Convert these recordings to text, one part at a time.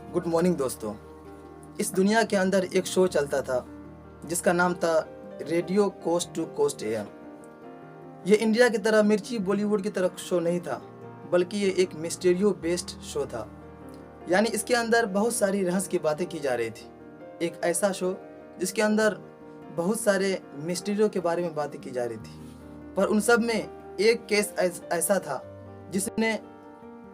Good morning दोस्तों। इस दुनिया के अंदर एक शो चलता था जिसका नाम था radio coast to coast AM. ये इंडिया की तरह मिर्ची बॉलीवुड की तरह शो नहीं था, बल्कि ये एक मिस्टीरियो बेस्ड शो था। यानी इसके अंदर बहुत सारी रहस्य की बातें की जा रही थी। एक ऐसा शो जिसके अंदर बहुत सारे मिस्टीरियो के बारे में बातें की जा रही थी, पर उन सब में एक केस ऐसा था जिसने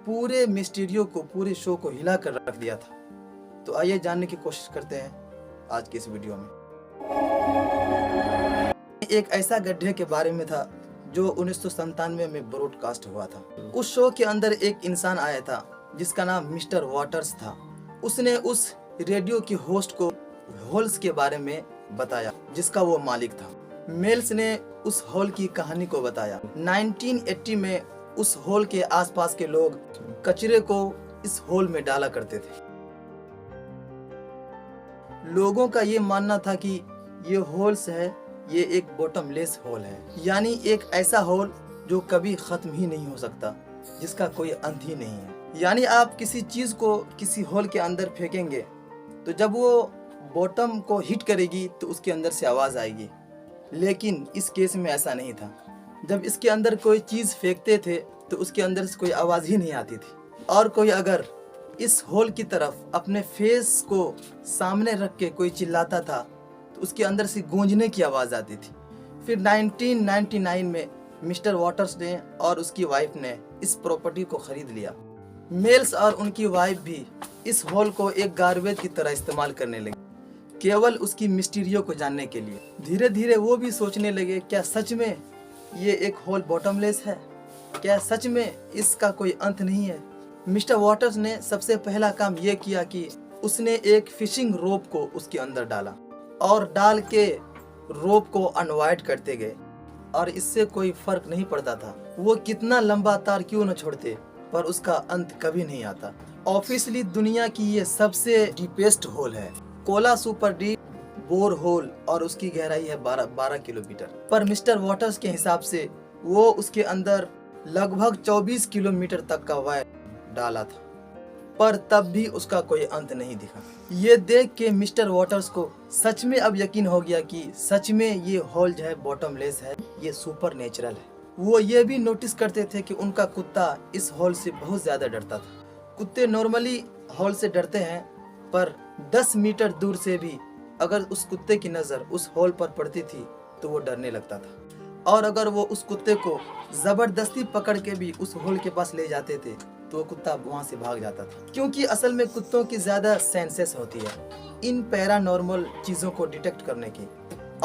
पूरे मिस्टीरियो को, पूरे शो को हिला कर रख दिया था। तो आइए जानने की कोशिश करते हैं आज की इस वीडियो में। एक ऐसा गड्ढे के बारे में था जो 1997 में ब्रॉडकास्ट हुआ था। उस शो के अंदर एक इंसान आया था जिसका नाम मिस्टर वाटर्स था। उसने उस रेडियो की होस्ट को होल्स के बारे में बताया जिसका वो मालिक था। मेल्स ने उस होल की कहानी को बताया। 1980 में उस होल के आसपास के लोग कचरे को इस होल में डाला करते थे। लोगों का ये मानना था कि ये होल्स है, ये एक बॉटमलेस होल है, यानी एक ऐसा होल जो कभी खत्म ही नहीं हो सकता, जिसका कोई अंत ही नहीं है। यानी आप किसी चीज को किसी होल के अंदर फेंकेंगे तो जब वो बॉटम को हिट करेगी तो उसके अंदर से आवाज आएगी, लेकिन इस केस में ऐसा नहीं था। जब इसके अंदर कोई चीज़ फेंकते थे तो उसके अंदर से कोई आवाज़ ही नहीं आती थी, और कोई अगर इस होल की तरफ अपने फेस को सामने रख के कोई चिल्लाता था तो उसके अंदर से गूंजने की आवाज़ आती थी। फिर 1999 में मिस्टर वाटर्स ने और उसकी वाइफ ने इस प्रॉपर्टी को ख़रीद लिया। मेल्स और उनकी वाइफ भी इस होल को एक गार्बेज की तरह इस्तेमाल करने लगे, केवल उसकी मिस्टीरियो को जानने के लिए। धीरे धीरे वो भी सोचने लगे, क्या सच में ये एक होल बॉटमलेस है? क्या सच में इसका कोई अंत नहीं है? मिस्टर वाटर्स ने सबसे पहला काम ये किया कि उसने एक फिशिंग रोप को उसके अंदर डाला और डाल के रोप को अनवाइड करते गए, और इससे कोई फर्क नहीं पड़ता था वो कितना लंबा तार क्यों न छोड़ते, पर उसका अंत कभी नहीं आता। ऑफिशियली दुनिया की ये सबसे डीपेस्ट होल है, Kola super deep bore hole, और उसकी गहराई है 12 किलोमीटर। पर मिस्टर वाटर्स के हिसाब से वो उसके अंदर लगभग 24 किलोमीटर तक का वायर डाला था, पर तब भी उसका कोई अंत नहीं दिखा। ये देख के मिस्टर वाटर्स को सच में अब यकीन हो गया कि सच में ये होल जो है बॉटमलेस है, ये सुपर नेचुरल है। वो ये भी नोटिस करते थे कि उनका कुत्ता इस होल से बहुत ज़्यादा डरता था। कुत्ते नॉर्मली होल से डरते हैं, पर 10 मीटर दूर से भी अगर उस कुत्ते की नज़र उस होल पर पड़ती थी तो वो डरने लगता था, और अगर वो उस कुत्ते को ज़बरदस्ती पकड़ के भी उस होल के पास ले जाते थे तो वो कुत्ता वहाँ से भाग जाता था। क्योंकि असल में कुत्तों की ज़्यादा सेंसेस होती है इन पैरानॉर्मल चीज़ों को डिटेक्ट करने की,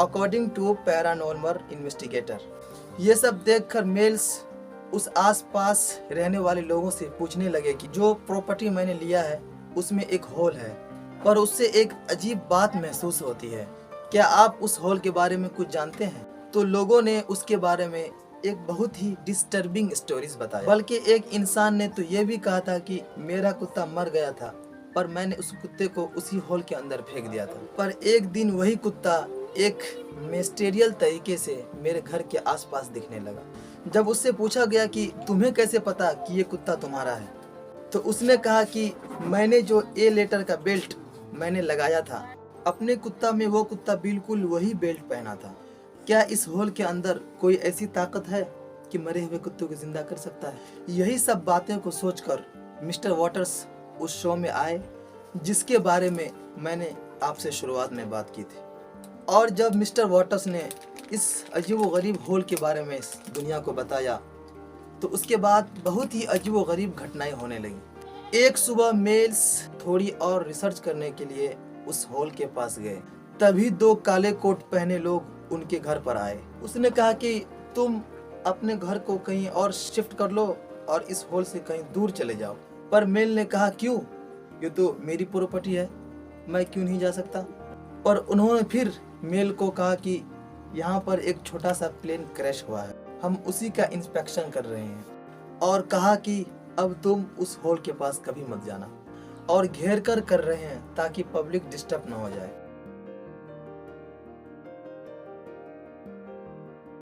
अकॉर्डिंग टू पैरानॉर्मल इन्वेस्टिगेटर। ये सब देखकर मेल्स उस आसपास रहने वाले लोगों से पूछने लगे कि जो प्रॉपर्टी मैंने लिया है उसमें एक होल है, पर उससे एक अजीब बात महसूस होती है, क्या आप उस होल के बारे में कुछ जानते हैं? तो लोगों ने उसके बारे में एक बहुत ही डिस्टर्बिंग स्टोरीज बताया। बल्कि एक इंसान ने तो ये भी कहा था कि मेरा कुत्ता मर गया था, पर मैंने उस कुत्ते को उसी होल के अंदर फेंक दिया था। पर एक दिन वही कुत्ता एक मिस्टीरियल तरीके से मेरे घर के आसपास दिखने लगा। जब उससे पूछा गया कि तुम्हें कैसे पता कि ये कुत्ता तुम्हारा है, तो उसने कहा कि मैंने जो ए लेटर का बेल्ट मैंने लगाया था अपने कुत्ता में, वो कुत्ता बिल्कुल वही बेल्ट पहना था। क्या इस होल के अंदर कोई ऐसी ताकत है कि मरे हुए कुत्तों को जिंदा कर सकता है? यही सब बातें को सोचकर मिस्टर वाटर्स उस शो में आए जिसके बारे में मैंने आपसे शुरुआत में बात की थी। और जब मिस्टर वाटर्स ने इस अजीबोगरीब होल के बारे में इस दुनिया को बताया तो उसके बाद बहुत ही अजीबोगरीब घटनाएं होने लगी। एक सुबह मेल्स थोड़ी और रिसर्च करने के लिए उस होल के पास गए, तभी 2 काले कोट पहने लोग उनके घर पर आए। उसने कहा कि तुम अपने घर को कहीं और शिफ्ट कर लो और इस होल से कहीं दूर चले जाओ। पर मेल ने कहा क्यों, ये तो मेरी प्रॉपर्टी है, मैं क्यों नहीं जा सकता? और उन्होंने फिर मेल को कहा कि यहाँ पर एक छोटा सा प्लेन क्रैश हुआ है, हम उसी का इंस्पेक्शन कर रहे हैं, और कहा कि अब तुम उस होल के पास कभी मत जाना, और घेर कर रहे हैं ताकि पब्लिक डिस्टर्ब ना हो जाए।